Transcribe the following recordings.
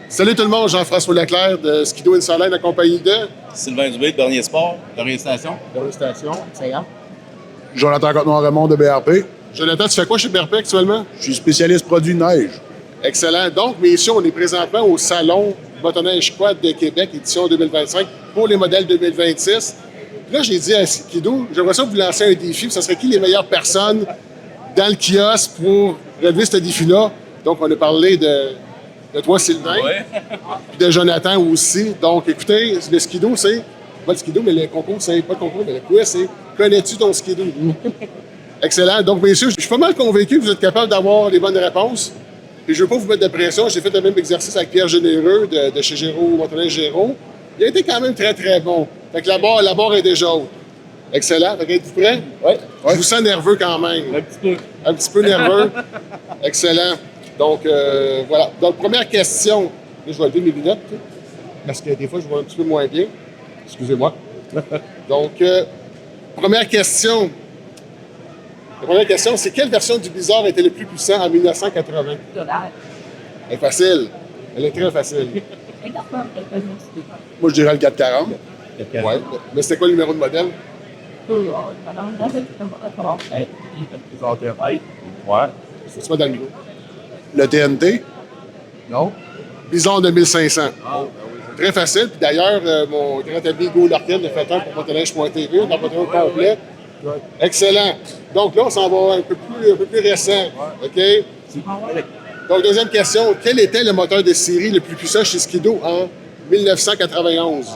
Salut tout le monde, Jean-François Leclerc de Skido Insolène, accompagné de Sylvain Dubé de Bernier Sport, Bernier Station. Excellent. Jonathan Cote-Noir-Raymond de BRP. Jonathan, tu fais quoi chez BRP actuellement? Je suis spécialiste produits neige. Excellent. Donc, messieurs, on est présentement au Salon Motoneige Quad de Québec, édition 2025, pour les modèles 2026. Puis là, j'ai dit à Skido, j'aimerais ça vous lancer un défi. Ça serait qui les meilleures personnes dans le kiosque pour relever ce défi-là? Donc, on a parlé de toi, Sylvain, puis de Jonathan aussi. Donc, écoutez, le Skido, c'est... Pas le Skido, mais le concours, c'est... Pas le concours, mais le quiz, c'est... Connais-tu ton Skido? Excellent. Donc, messieurs, je suis pas mal convaincu que vous êtes capables d'avoir les bonnes réponses. Et je ne veux pas vous mettre de pression. J'ai fait le même exercice avec Pierre Généreux de chez Géraud, Motoneige Géraud. Il a été quand même très, très bon. Fait que la barre est déjà haute. Excellent. Fait que êtes-vous prêts? Oui. Je vous sens nerveux quand même. Un petit peu. Un petit peu nerveux. Excellent. Donc, voilà. Donc, première question. Là, je vais lever mes lunettes, parce que des fois, je vois un petit peu moins bien. Excusez-moi. Donc, première question. La première question, c'est quelle version du Blizzard était le plus puissant en 1980? Elle est facile. Elle est très facile. Moi, je dirais le 440. Ouais. Mais c'était quoi le numéro de modèle? Ouais. C'est pas dans le micro. Le TNT. Non? Blizzard 2500. Très facile. Puis d'ailleurs, mon grand ami Hugo Larkin a fait un pour motoneige.tv. On a fait un complet. Excellent. Donc là, on s'en va un peu plus récent. OK? Donc, deuxième question. Quel était le moteur de série le plus puissant chez Skido en 1991?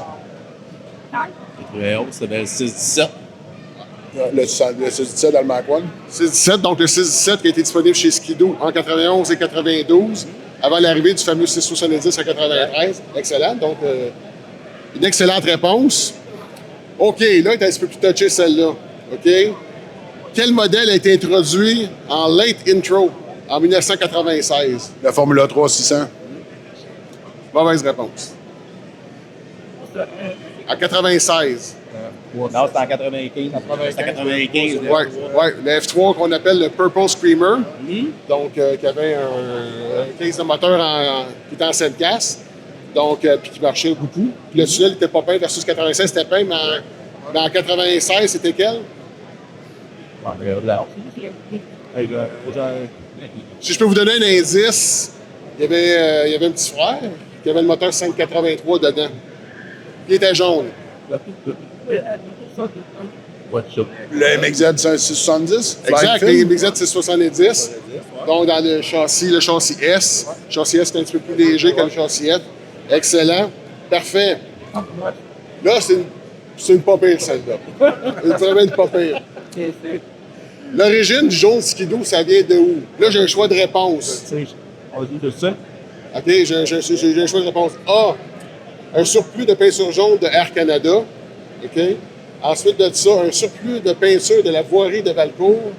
91, c'était le 617. Le 617 dans le Mach 1. 617, donc le 617 qui a été disponible chez Skido en 91 et 92, avant l'arrivée du fameux 670 en 93. Excellent. Donc, une excellente réponse. OK, là, il est un petit peu plus touché celle-là. OK? Quel modèle a été introduit en late intro en 1996? La Formula 3 600. Mauvaise réponse. En 96. Non, c'était en 95. C'était en 95. Oui, le F3 qu'on appelle le Purple Screamer. Donc, qui avait un case de moteur qui était en 7 casse. Donc, puis qui marchait beaucoup. Puis le tunnel n'était pas peint versus 96, c'était peint, mais en 96, c'était quel? Si je peux vous donner un indice, il y avait un petit frère qui avait le moteur 583 dedans. Il était jaune. Le MXZ 670. Exact, les MXZ 670. Donc, dans le châssis S. Le châssis S est un petit peu plus léger que le châssis F. Excellent. Parfait. Là, c'est une pas pire, celle-là. C'est vraiment une pas pire. L'origine du jaune Skido, ça vient de où? Là, j'ai un choix de réponse. OK, j'ai un choix de réponse. A, un surplus de peinture jaune de Air Canada. OK? Ensuite de ça, un surplus de peinture de la voirie de Valcourt.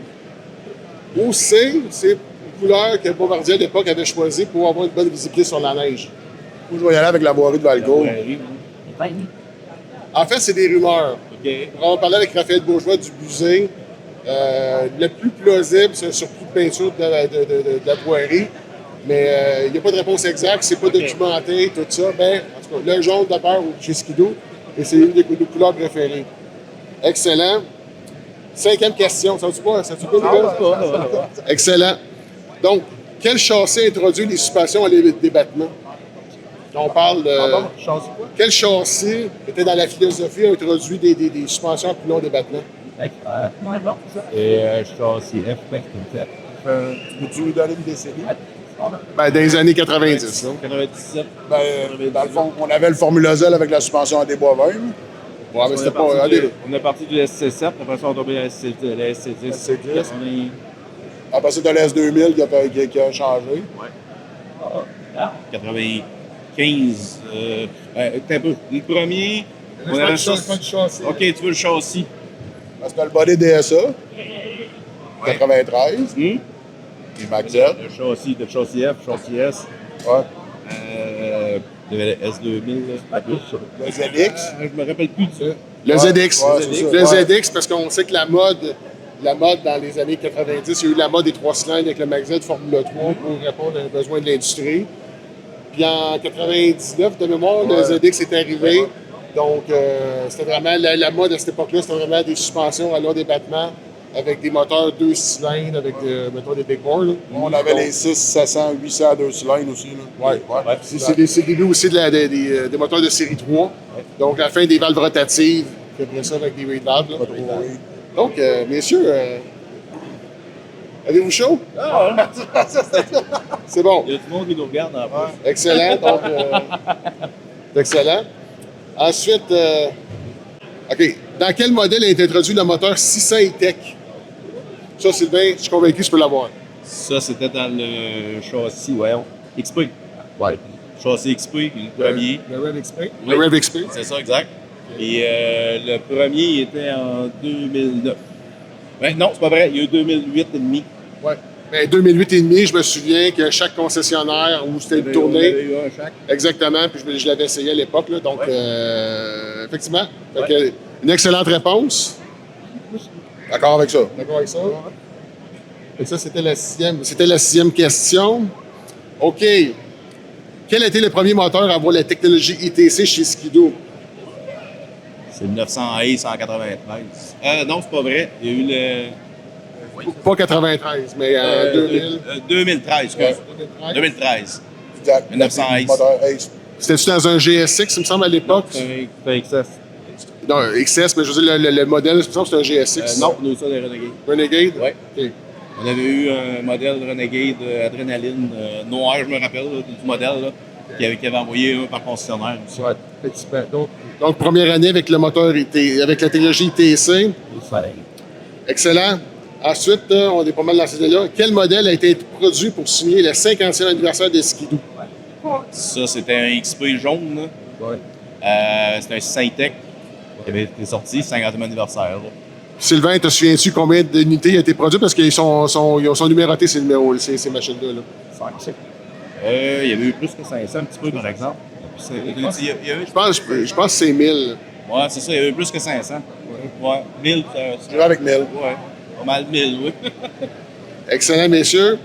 Ou C, c'est une couleur que Bombardier à l'époque avait choisie pour avoir une bonne visibilité sur la neige. Moi, je vais y aller avec la voirie de Valcourt. En fait, c'est des rumeurs. OK. On va parler avec Raphaël Bourgeois du Busé. Le plus plausible, c'est un surplus de peinture de la voirie. Mais il n'y a pas de réponse exacte, c'est pas documenté, tout ça. Mais en tout cas, le jaune d'abord chez Skido, et c'est une des couleurs préférées. Excellent. Cinquième question. Ça ne pas? Ça pas? Excellent. Donc, quel châssis introduit les suspensions à débattement? On parle de... Quel châssis était dans la philosophie introduit des suspensions à plus long débattement? Et châssis F, Peux-tu nous donner une décennie? Ben, dans les années 90. 97. Dans le fond, on avait le Formula Z avec la suspension à des bois verts. Ouais, mais c'était pas... On est parti du SC7, après ça, on est tombé à la SC10. Après ça, tu as le S2000 qui a changé. 95. T'es un peu. Les premiers. On avait ça. OK, tu veux le châssis. Parce que tu as le body DSA. 93. Les Max Z. Le châssis F, châssis S. Ouais. Il y avait le S2000. Le ZX. Je me rappelle plus de ça. Le ZX. Ouais, le ZX, parce qu'on sait que la mode dans les années 90, il y a eu la mode des 3 cylindres avec le Max Z Formula 3 pour répondre à un besoin de l'industrie. Puis en 99, de mémoire, le ZX est arrivé. Donc, c'était vraiment la mode à cette époque-là, c'était vraiment des suspensions à long débattement avec des moteurs 2 cylindres, avec mettons, des big bores. Là. On avait les 6, 700, 800 à 2 cylindres aussi. Là. Ouais. C'est le début aussi des moteurs de série 3. Ouais. Donc, la fin des valves rotatives, puis après ça avec des reed valves. Donc, messieurs, avez-vous chaud? Ah, C'est bon. il y a tout le monde qui nous regarde en plus. Excellent. Donc, excellent. Ensuite, OK. Dans quel modèle est introduit le moteur 600 E-Tech? Ça, Sylvain, je suis convaincu que tu peux l'avoir. Ça, c'était dans le châssis, voyons. XP. Ouais. Châssis XP, le premier. Le Rev XP? Oui. Le Rev XP. C'est ça, exact. Et le premier il était en 2009. Ben, non, c'est pas vrai. Il y a eu 2008 et demi. Ouais. Mais 2008 et demi, je me souviens que chaque concessionnaire où c'était une tournée. Il y avait eu un chaque. Exactement. Puis je l'avais essayé à l'époque. Là, donc, effectivement. Fait que, une excellente réponse. D'accord avec ça. D'accord avec ça? Et ça, c'était la sixième question. OK. Quel a été le premier moteur à avoir la technologie ITC chez Skidoo? C'est le 900i 193. Non, c'est pas vrai. Il y a eu le. Pas 93, mais en 2000. 2013, excuse. 2013. Exact. 900 Ace. Moteur Ace. C'était-tu dans un GSX, il me semble, à l'époque? C'est un XS. Non, un XS, mais je veux dire, le modèle, il me semble que c'était un GSX. Non, nous, ça, des Renegade. Renegade? Oui. OK. On avait eu un modèle Renegade Adrénaline noir, je me rappelle, là, du modèle, là, qui avait envoyé un par concessionnaire aussi. Ouais, effectivement. Donc, première année avec le moteur avec la technologie ITC. Excellent. Ensuite, on est pas mal dans cette année-là. Quel modèle a été produit pour signer le 50e anniversaire de Skidoo? Ça, c'était un XP jaune. Là. Ouais. C'était un Syntec qui avait été sorti, 50e anniversaire. Là. Sylvain, te souviens-tu combien d'unités a été produit? Parce qu'ils sont numérotés, ces numéros, ces machines-là. Là. Il y avait eu plus que 500, un petit peu, par exemple. Je pense que c'est 1000. Ouais, c'est ça, il y avait eu plus que 500. Ouais, 1000. Je vais avec 1000. Ouais, pas mal 1000, oui. Excellent, messieurs.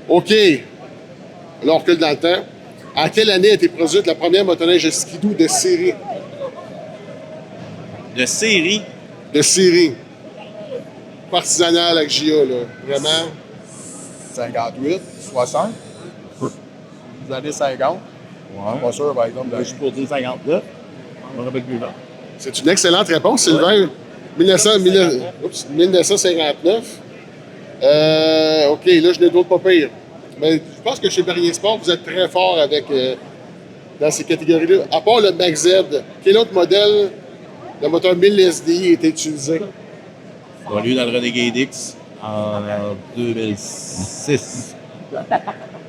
OK. Là, on recule dans le temps. En quelle année a été produite la première motoneige de Skidoo de série? De série? De série. Pas artisanale avec JA, là. Vraiment. 58, 60. Vous avez 50. Ouais. Pas sûr, par exemple. Je suis pour dire 59. On rappelle plus là. C'est une excellente réponse, Sylvain. 1959. OK, là, je n'ai d'autres pas pire. Mais je pense que chez Barrier Sport, vous êtes très fort avec dans ces catégories-là. À part le Max Z, quel autre modèle, le moteur 1000 SDI, était utilisé? On l'a eu dans le Renegade X en 2006.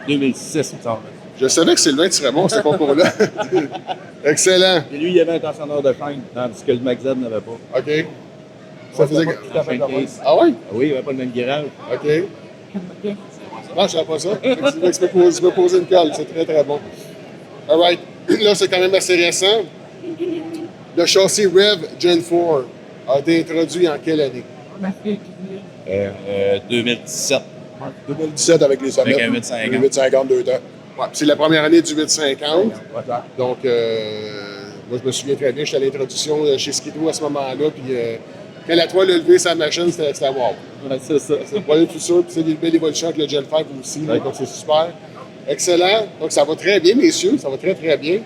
2006, il me semble. Je savais que Sylvain serait bon à ce concours-là. Excellent. Et lui, il avait un tensionneur de chaîne, tandis que le Max Z n'avait pas. OK. Ça faisait... La chaîne case. Ah oui? Ah oui, il n'avait pas le même garage. OK. Non, je ne savais pas ça. Tu me posé une colle. C'est très, très bon. All right. Là, c'est quand même assez récent. Le châssis Rev Gen 4 a été introduit en quelle année? 2017. 2017 avec les sommettes. Avec un 850. Le 850 2 temps. Ouais, c'est la première année du 850. Donc, moi, je me souviens très bien, j'étais à l'introduction chez Skidoo à ce moment-là. Puis, quand la toile a levé sa machine, c'était wow. Ouais, c'est ça. C'est le projet de futur. Puis, c'est une belle évolution avec le Gen 5 aussi. Ouais. Donc, c'est super. Excellent. Donc, ça va très bien, messieurs. Ça va très, très bien.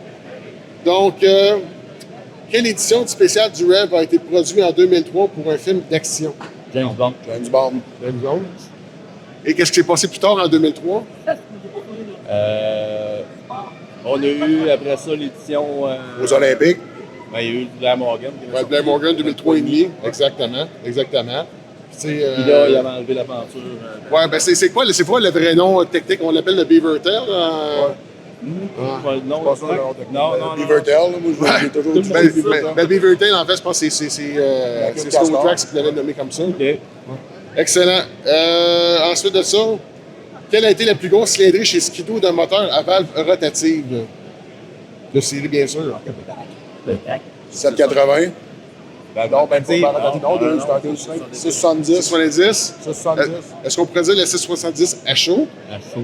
Donc, quelle édition spéciale du Rev a été produite en 2003 pour un film d'action? James Bond. James Bond. James Bond. Et qu'est-ce qui s'est passé plus tard en 2003? On a eu après ça l'édition. Aux Olympiques. Ben, il y a eu le Blair Morgan. Ouais, Blair Morgan 2003 et demi. Exactement. Exactement. Puis là, il avait enlevé la peinture. Ouais, ben c'est quoi le vrai nom technique? On l'appelle le Beaver Tail. Pas le nom. Pas sûr, Non. Beaver Tail, moi, j'ai toujours dit Ben, Beaver Tail, en fait, je pense que c'est Slow Tracks qui l'avait nommé comme ça. OK. Excellent. Ensuite de ça, quelle a été la plus grosse cylindrée chez Skidoo d'un moteur à valve rotative? De série, bien sûr. 780. Non, ben tu sais, pas. Non, 670. 670. 670. Est-ce qu'on pourrait dire le 670 à chaud? À chaud.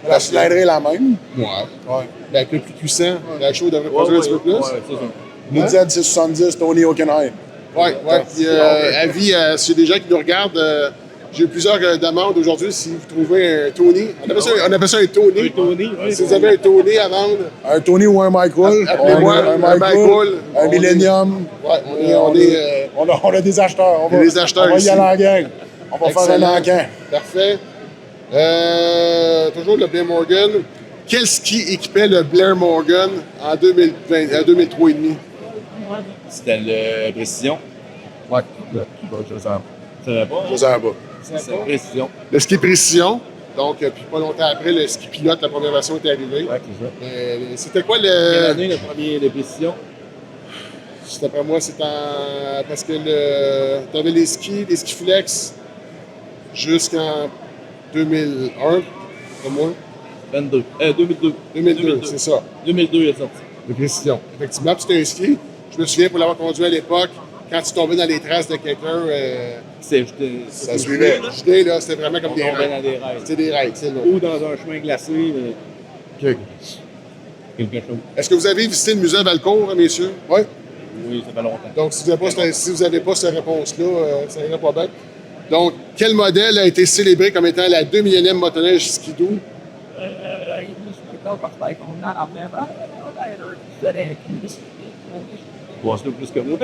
La cylindrée est la même. Ouais. Ouais. Ben, un peu plus puissant. La chaux devrait produire un petit peu plus. Ouais, c'est ça. Nous Z 670, Tony Hockenheim. Ouais. Puis, avis, s'il y a des gens qui nous regardent, j'ai eu plusieurs demandes aujourd'hui. Si vous trouvez un Tony, on appelle ça un Tony. Un Tony, oui. Si vous avez un Tony à vendre, Un Tony ou un Michael. appelez-moi un un Michael. Un Millennium. Ouais, On a des acheteurs. On des acheteurs on va ici. y aller en gang. On va faire un encan. Parfait. Toujours le Blair Morgan. Quel ski équipait le Blair Morgan en 2003 et demi? C'était le Précision. Ouais, je sais. Ça va pas? Je sais pas. C'est la Précision. Le ski précision. Donc, puis pas longtemps après, le ski pilote, la première version est arrivée. Ouais, c'est ça. C'était quoi Quelle le. année le premier de Précision? D'après moi, c'est en. Parce que tu avais les skis flex jusqu'en 2001, pour moi. 2002. 2002, c'est ça. 2002, il est sorti. De précision. Effectivement, puis c'était un ski. Je me souviens pour l'avoir conduit à l'époque, quand tu tombais dans les traces de quelqu'un, Ça suivait. jeter, là, c'était vraiment comme On des tombait rails. dans des rails. C'était des rails, c'est là. Ou dans un chemin glacé. Quelque chose. Est-ce que vous avez visité le musée à Valcourt, messieurs? Oui. Oui, ça fait longtemps. Donc, si vous n'avez pas cette réponse-là, ça irait pas bien. Donc, quel modèle a été célébré comme étant la 2 millionième motoneige skidoo? Bon, c'est plus que moi.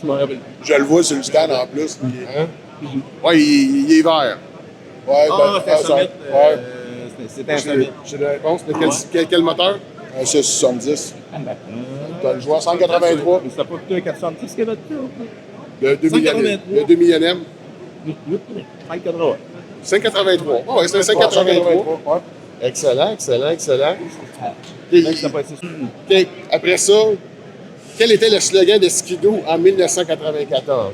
Je m'en rappelle. Je le vois sur le stand en plus. Hein? Oui, il est vert. Ouais, Ah, c'était un ça- Summit. ouais. C'était un Summit. J'ai la réponse. Mais quel moteur? Un 670. Tu as le joueur 183. Mais c'était pas plutôt un 410 qu'il y avait dessus? Le 2 millionième. 183. Le 2 millionième. 580. 583. Oh, ouais, c'est un 583. Ouais. Excellent, excellent, excellent. Mec, c'était pas assez. OK. Après ça, quel était le slogan de Skidoo en 1994?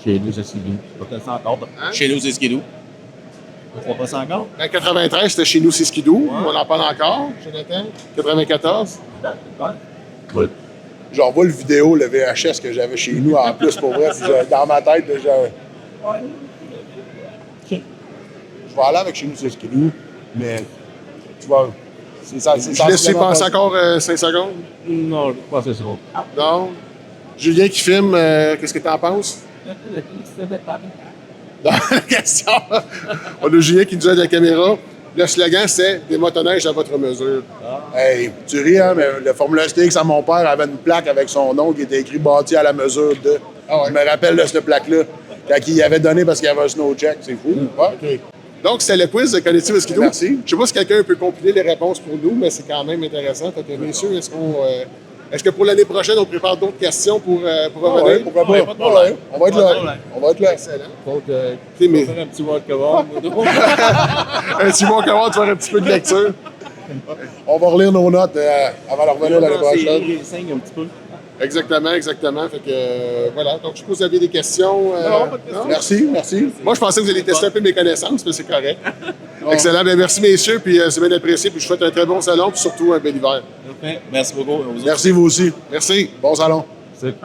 Chez nous, c'est Skidoo. Pas ça encore. Hein? Chez nous, c'est Skidoo. On fera pas ça encore? En 93, c'était chez nous, c'est Skidoo. On en parle encore, Jonathan. 94. Oui. Je revois le vidéo, le VHS que j'avais chez nous en plus pour vrai. Dans ma tête, j'avais. Je vais aller avec chez nous, c'est ce qu'il nous. Mais tu vois, c'est ça. Je laisse penser encore 5 secondes. Non, je pense que c'est ça. Non. Julien qui filme, qu'est-ce que tu en penses? Dans la question, on a Julien qui nous aide à la caméra. Le slogan, c'est « Des motoneiges à votre mesure ». Hey, tu ris, hein, mais le Formule STX à mon père avait une plaque avec son nom qui était écrit « Bâti à la mesure de ». Ah ouais. Je me rappelle de cette plaque-là. Quand il avait donné parce qu'il y avait un snow check, c'est fou. Ouais. OK. Donc, c'est le quiz de Connais-tu le Skidoo? Merci. Je ne sais pas si quelqu'un peut compiler les réponses pour nous, mais c'est quand même intéressant. Fait que, messieurs, est-ce que pour l'année prochaine, on prépare d'autres questions pour revenir? Ouais, pourquoi pas? Ouais, pas de problème. Ouais, on va être Pas de là. problème. On va être là. Excellent. Donc, OK, mais on va faire un petit walk around. un petit bon comment tu vas faire un petit peu de lecture. On va relire nos notes avant de revenir l'année prochaine. Il saigne un petit peu. Exactement, exactement. Fait que, voilà. Donc, je suppose que vous avez des questions. Non, pas de questions. Merci, merci. Moi, je pensais que vous alliez tester un peu mes connaissances, mais c'est correct. Excellent. Bien, merci, messieurs. Puis, c'est bien apprécié. Puis, je vous souhaite un très bon salon, puis surtout un bel hiver. Parfait. Merci beaucoup. Merci, vous aussi. Merci. Bon salon. C'est